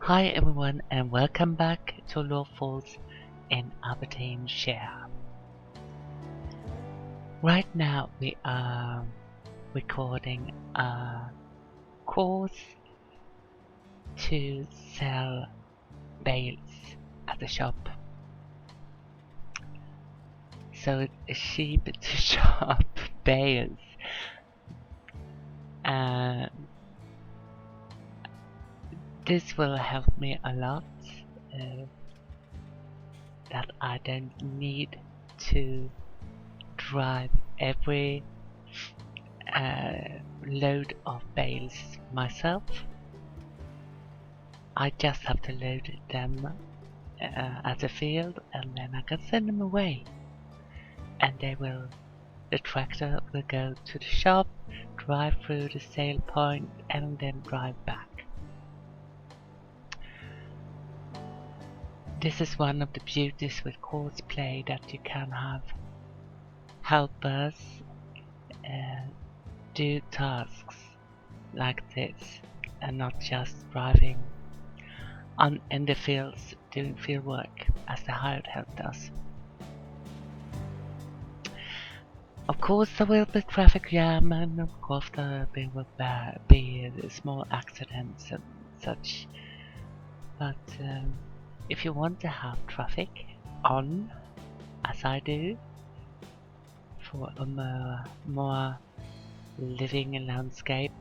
Hi everyone and welcome back to Lawfolds in Aberdeenshire. Right now we are recording a course to sell bales at the shop. So it's a sheep to shop bales. And this will help me a lot that I don't need to drive every load of bales myself. I just have to load them at the field and then I can send them away. And the tractor will go to the shop, drive through the sale point and then drive back. This is one of the beauties with courseplay, that you can have helpers do tasks like this and not just driving in the fields doing field work as the hired help does. Of course there will be traffic jam and of course there will be small accidents and such, but if you want to have traffic on, as I do, for a more living landscape,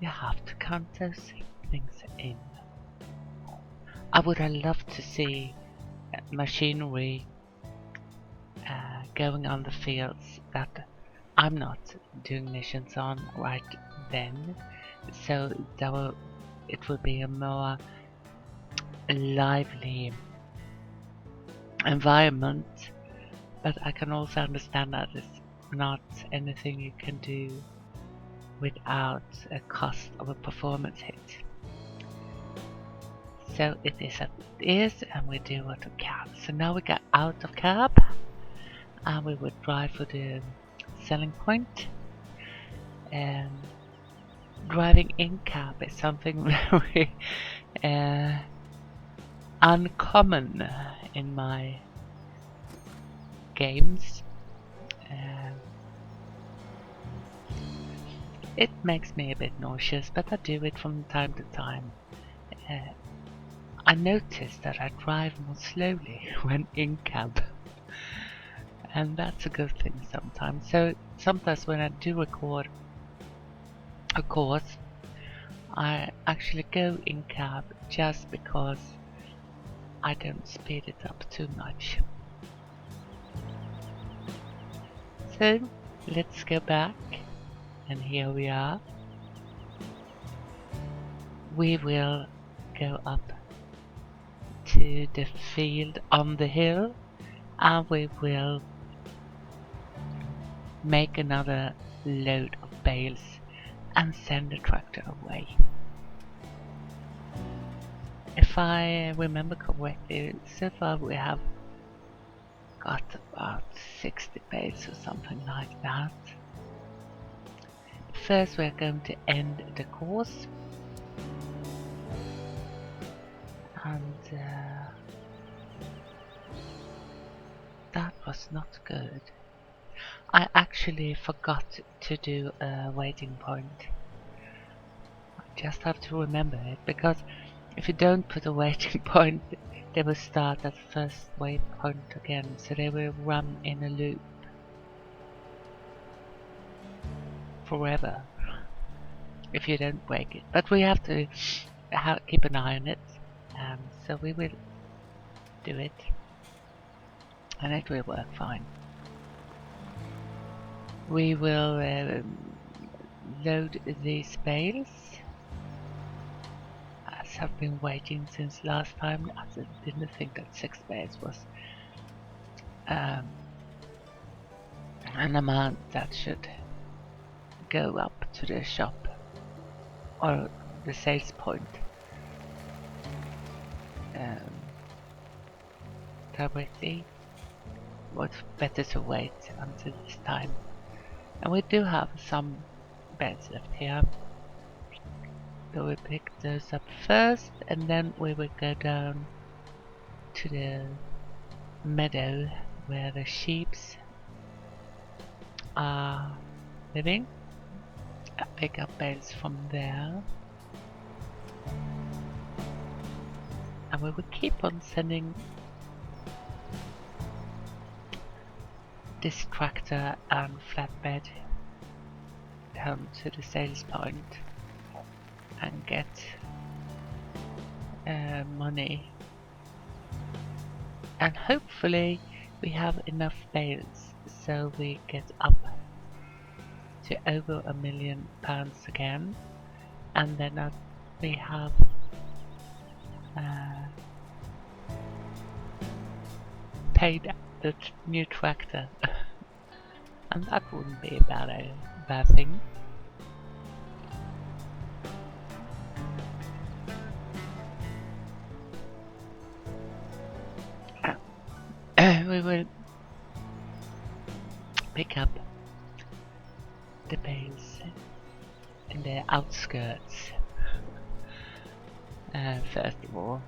you have to count those things in. I would have loved to see machinery going on the fields that I'm not doing missions on right then, so it will be a more lively environment, but I can also understand that it's not anything you can do without a cost of a performance hit. So it is as it is, and we do what we can. So now we got out of cab and we would drive for the selling point. And driving in cab is something very uncommon in my games. It makes me a bit nauseous, but I do it from time to time. I notice that I drive more slowly when in cab, and that's a good thing sometimes. So sometimes when I do record a course, I actually go in cab just because I don't speed it up too much. So let's go back, and here we are. We will go up to the field on the hill and we will make another load of bales and send the tractor away. If I remember correctly, so far we have got about 60 bales or something like that. First we're going to end the course, and that was not good. I actually forgot to do a waiting point. I just have to remember it, because if you don't put a waiting point, they will start at the first waypoint again, so they will run in a loop forever if you don't break it. But we have to keep an eye on it, so we will do it, and it will work fine. We will load these bales, as have been waiting since last time. I didn't think that 6 bales was an amount that should go up to the shop or the sales point directly. Was better to wait until this time. And we do have some beds left here. So we pick those up first, and then we will go down to the meadow where the sheeps are living. Pick up bales from there. And we will keep on sending this tractor and flatbed down to the sales point and get money, and hopefully we have enough bales so we get up to over £1 million again, and then we have paid the new tractor and that wouldn't be a bad thing. We will pick up the bales in the outskirts first of all.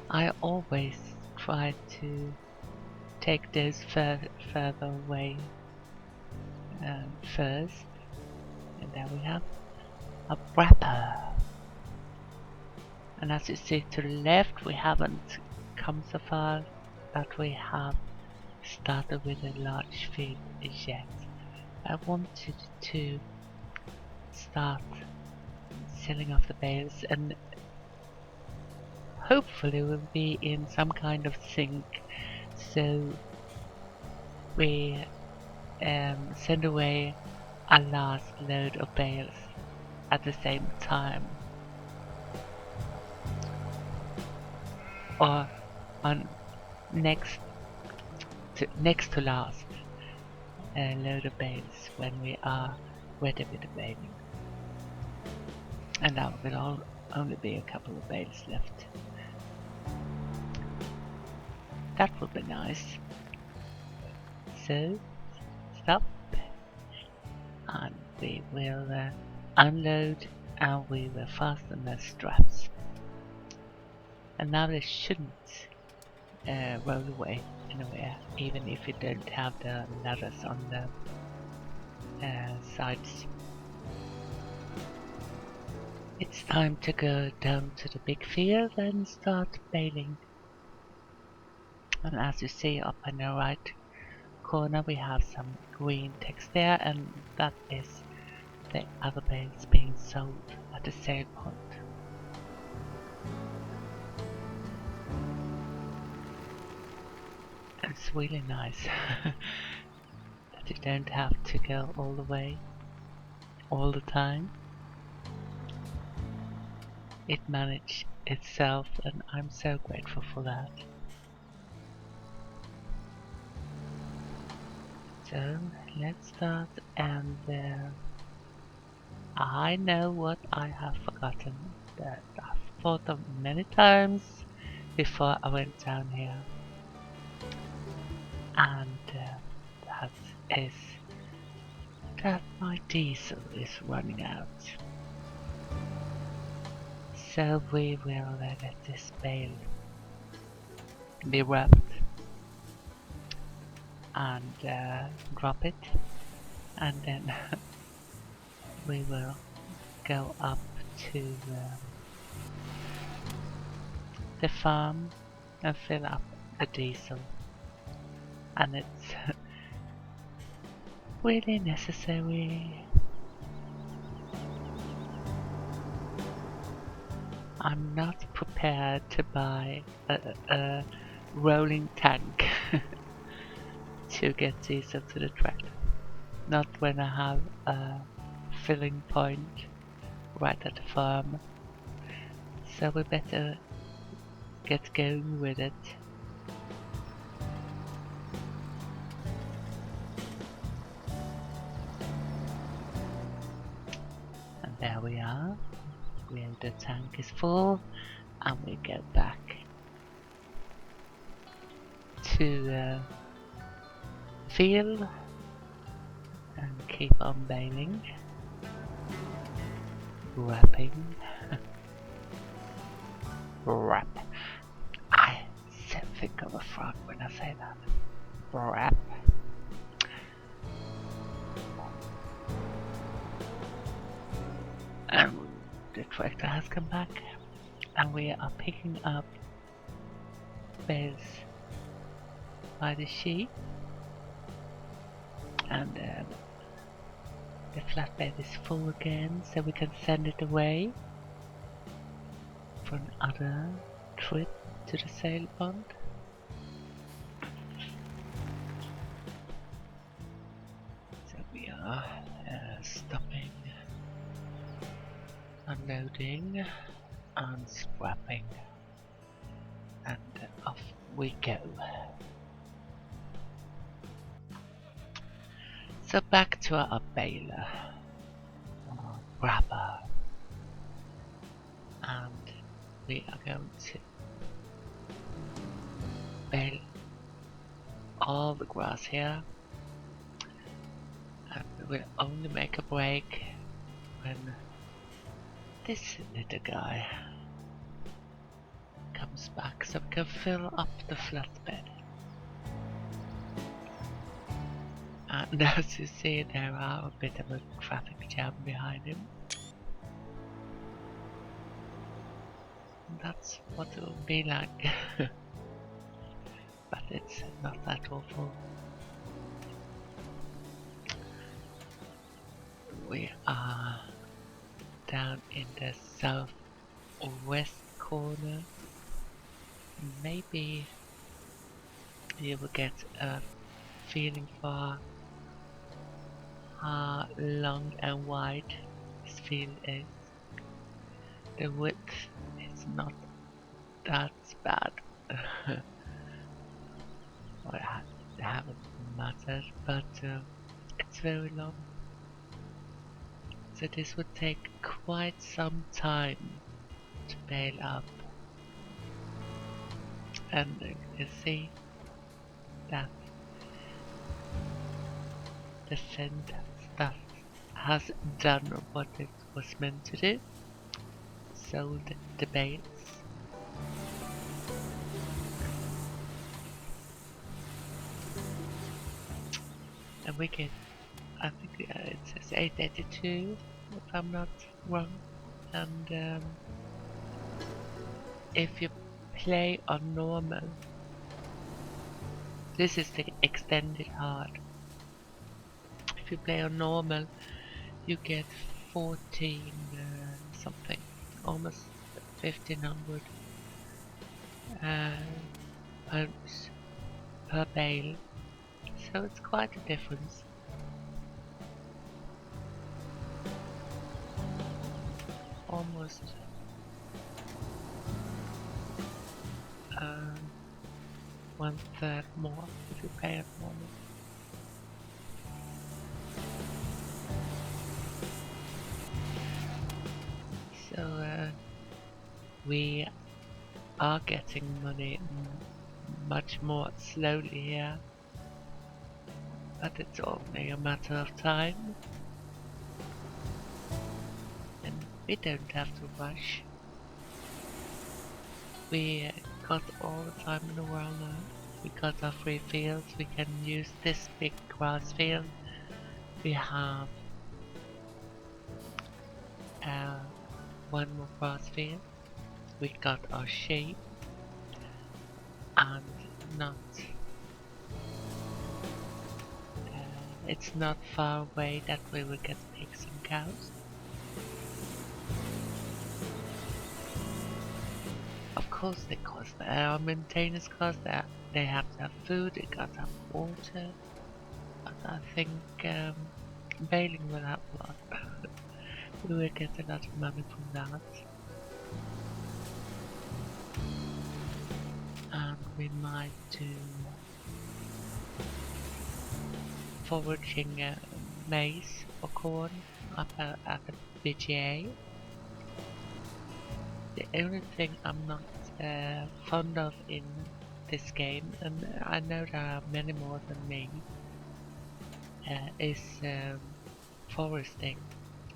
I always try to take those further away first, and there we have a wrapper. And as you see to the left, we haven't come so far that we have started with a large field yet. I wanted to start selling off the bales, and hopefully we'll be in some kind of sync, so we send away a last load of bales at the same time, or on next to last load of bales when we are ready with the baling. And now will only be a couple of bales left. That would be nice. So stop, and we will unload, and we will fasten the straps. And now they shouldn't roll away anywhere, even if you don't have the ladders on the sides. It's time to go down to the big field and start baling. And as you see up in the right corner, we have some green text there, and that is the other bales being sold at the sale point. It's really nice that you don't have to go all the way all the time. It managed itself, and I'm so grateful for that. So let's start, and I know what I have forgotten that I've thought of many times before I went down here, and that is that my diesel is running out. So we will let this bale be wrapped and drop it, and then we will go up to the farm and fill up the diesel, and it's really necessary. I'm not prepared to buy a rolling tank to get diesel to the tractor. Not when I have a filling point right at the farm. So we better get going with it. And there we are. The tank is full, and we go back to the field and keep on baling. wrapping. Wrap. I think of a frog when I say that. Wrap. And the tractor has come back, and we are picking up bales by the sheep, and the flatbed is full again, so we can send it away for another trip to the sail pond. So we are stopping, unloading and scrapping, and off we go. So back to our baler, or grabber, and we are going to bale all the grass here, and we will only make a break when this little guy comes back, so we can fill up the flatbed. And as you see, there are a bit of a traffic jam behind him. And that's what it will be like. But it's not that awful. We are down in the southwest corner. Maybe you will get a feeling for how long and wide this field is. The width is not that bad. Well, it haven't mattered, but it's very long. So this would take quite some time to bale up. And you see that the sentence that has done what it was meant to do, sold the bales. And we get, I think it says 882 if I'm not wrong, and if you play on normal, this is the extended hard. If you play on normal, you get 14 something, almost 1500 pounds per bale, so it's quite a difference. Almost 1/3 more if you pay it normal. So we are getting money much more slowly here, but it's only a matter of time, and we don't have to rush. We got all the time in the world now. We got our free fields, we can use this big grass field. We have one more grass field. We got our sheep, and it's not far away that we will get pigs and cows. Of course they cost, there are maintenance costs, they have to have food, they got to have water, but I think baling will help a lot. We will get a lot of money from that. And we might do foraging maize or corn up at the BGA. The only thing I'm not fond of in this game, and I know there are many more than me, is foresting.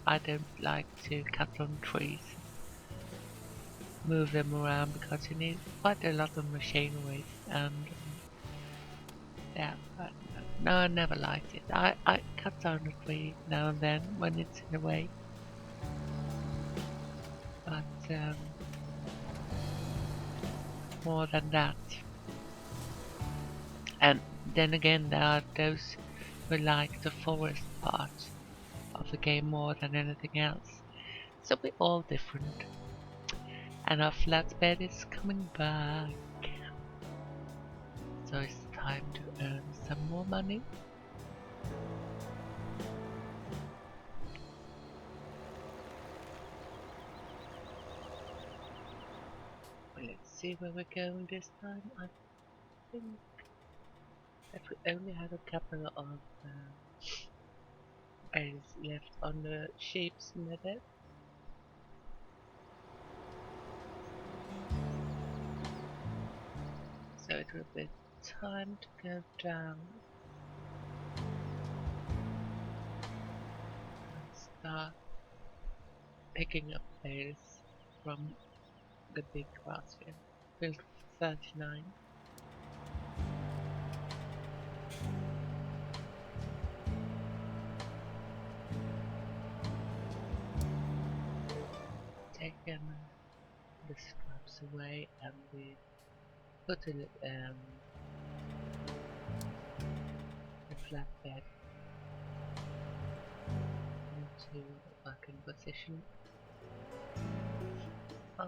I don't like to cut on trees, move them around because you need quite a lot of machinery and yeah, no, I never liked it. I cut down a tree now and then when it's in the way, but more than that. And then again, there are those who like the forest part of the game more than anything else. So we're all different. And our flatbed is coming back. So it's time to earn some more money. Well, let's see where we're going this time. I think that we only had a couple of bales left on the sheep's meadow. So it will be time to go down and start picking up bales from the big grass field. Field 39. Taken the straps away and we put the flatbed into a working position. Oh, I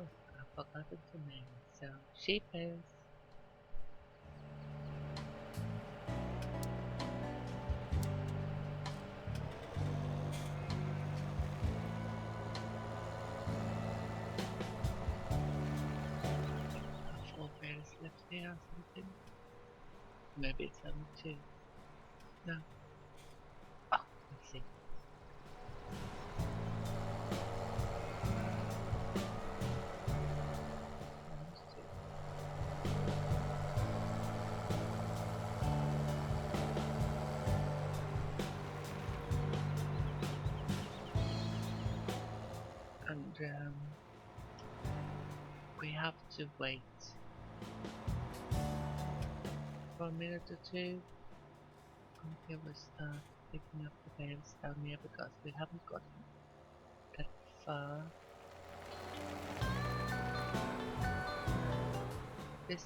forgot the name. So sheep bales. Four bales left here or something. Maybe it's only two. No. Oh, let's see. And we have to wait for a minute or two until we start picking up the bales down here because we haven't gotten that far. This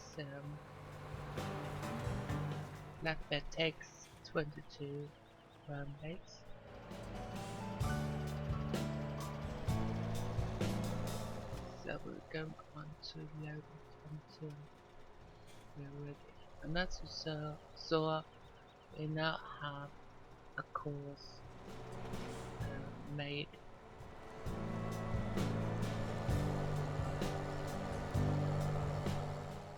flatbed takes 22 round bales. So we're going on to load it until we're ready. And that's so we now have a course made.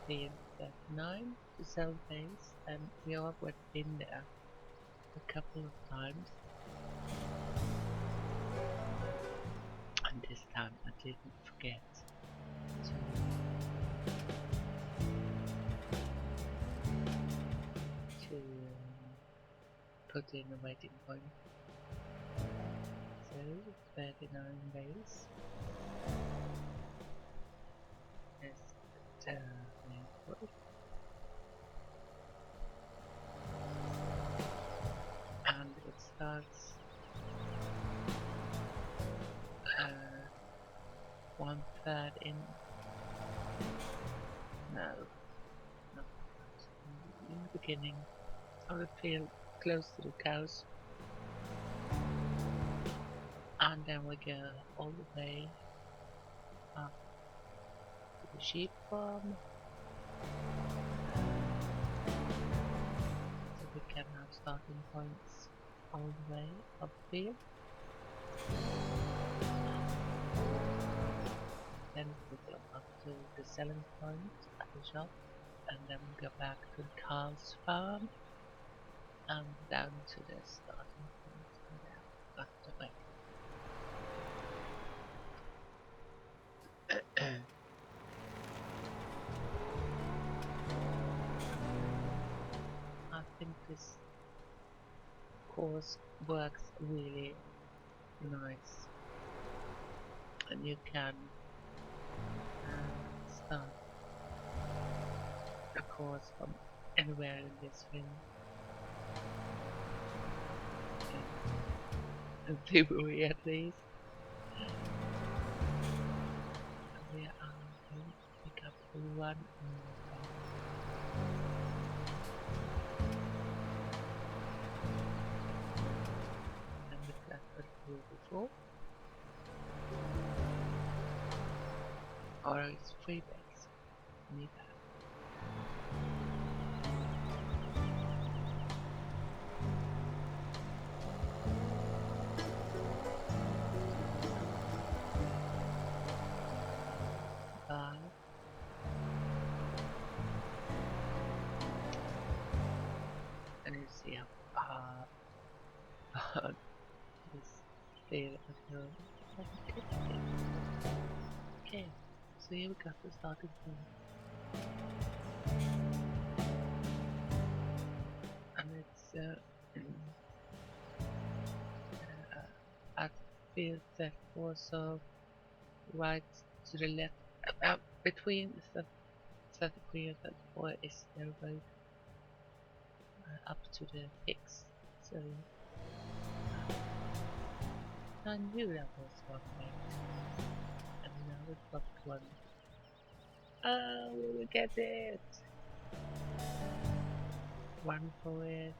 Field 39 to sell bales, and we all went in there a couple of times. And this time I didn't forget to put in a waiting point. So 39 bales. Let's and it starts 1/3 in. No, not in the beginning of the field, close to the cows, and then we go all the way up to the sheep farm. So we can have starting points all the way up the field. Then we go up to the selling point at the shop, and then we go back to the cow's farm and down to the starting point and then back the way. I think this course works really Nice. And you can start a course from anywhere in this film. In theory at least. We are going to pick up one more thing. Remember that what we did before? Or it's free base. Need that. And you see how this fail at home. Okay, so here we got the starting point. And it's at field that also right to the left, between the 33 and 34 is the road up to the pigs. So I knew that was one thing. And now we got one. Oh, we will get it! Run for it.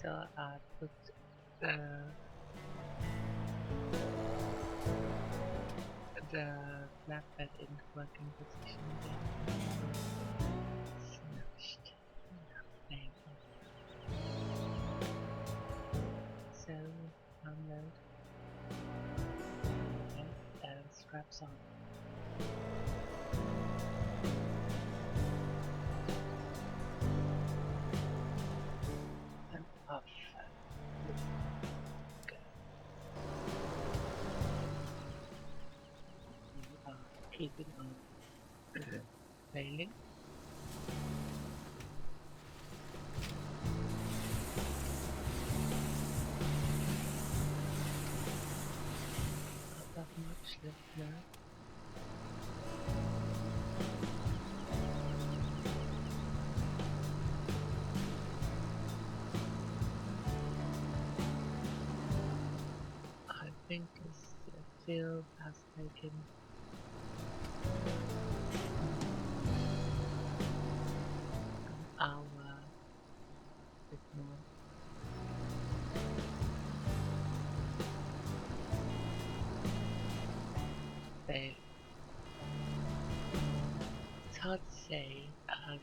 So I put the flatbed in working position again. Smashed. Nothing. So unload. Okay, and straps on. And off. Go. We are keeping on failing. Not that much left now. I think this field has taken an hour, a bit more. Fail. It's hard to say as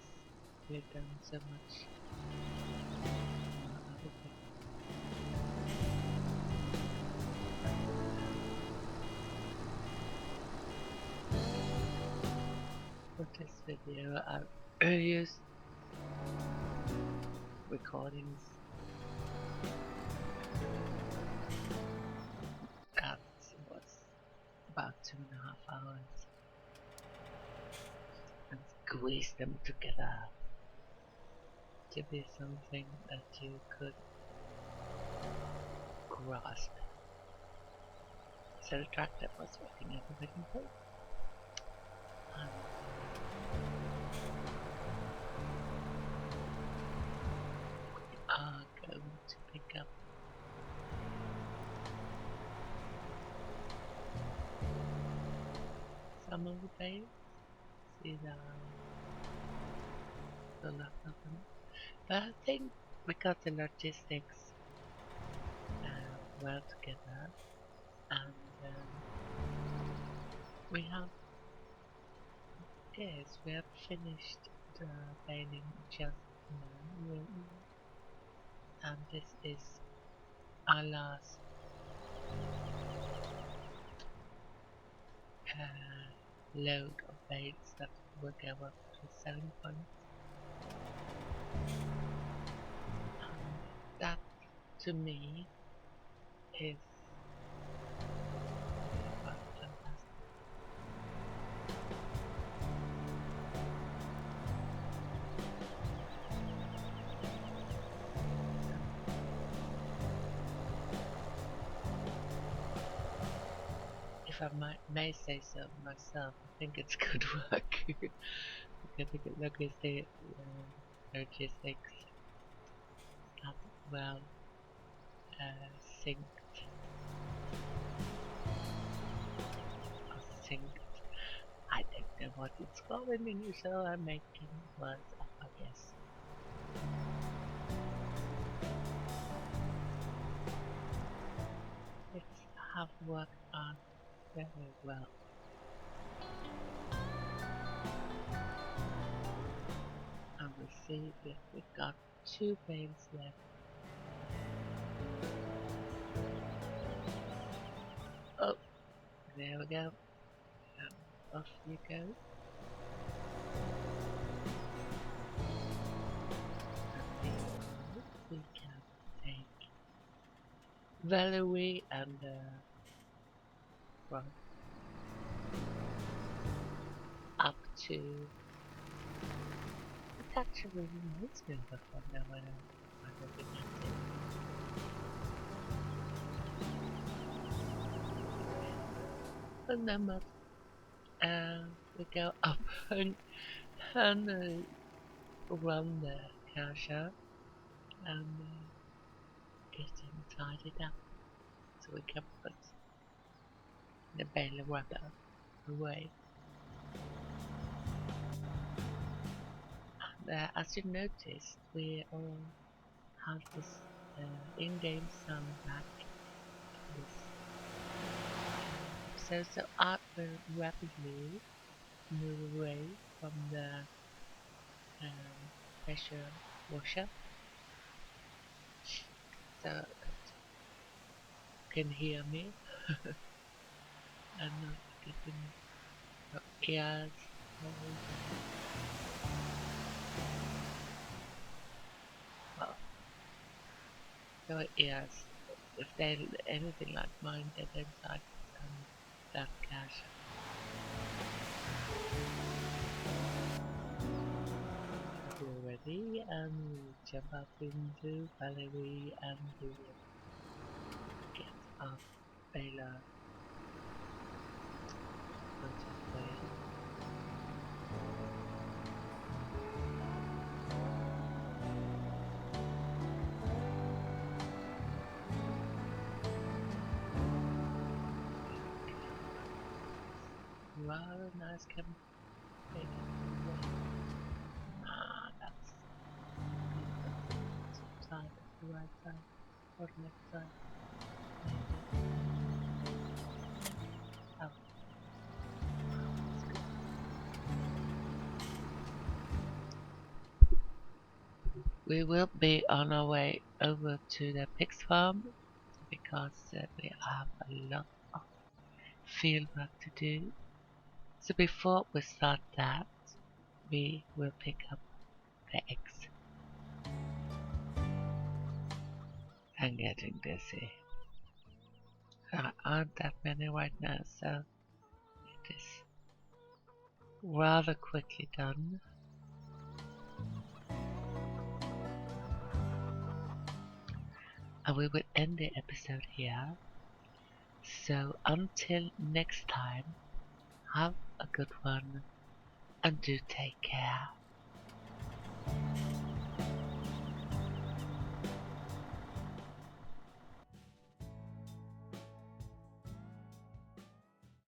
we've done so much other things. For this video I used recordings that was about 2.5 hours and squeeze them together to be something that you could grasp. So the tractor was working at the second point. We are going to pick up some of the bales. See the left of them. But I think we got the logistics well together, and we have finished the baling just now, and this is our last load of bales that will go up to 7 points. That to me is fantastic. if I may say so myself, I think it's good work. Because if you look at the logistics, not well synced or synced. I don't know what it's called in English, so I'm making words up, I guess. It's have worked out very well. And we see that we've got 2 bales left. Oh, there we go. Off you go. We can take Valerie and from up to. It actually reminds me of a fun now when I'm looking at it. And then we go up and run the cash and getting tidied up so we can put the bale of rubber away. And, as you noticed, we all have this in-game sound back in this episode, so I will rapidly move away from the pressure washer so that you can hear me and not getting your ears well, your ears, if they're anything like mine, they're inside that cache. We're ready and we jump up into Valerie and we will get our baler out of the way. Rather nice campaign. Ah, that's side of the right side or left side. Oh. We will be on our way over to the pig's farm because we have a lot of field work to do. So before we start that, we will pick up the eggs. I'm getting dizzy. There aren't that many right now, so it is rather quickly done. And we will end the episode here. So until next time, have a good one and do take care.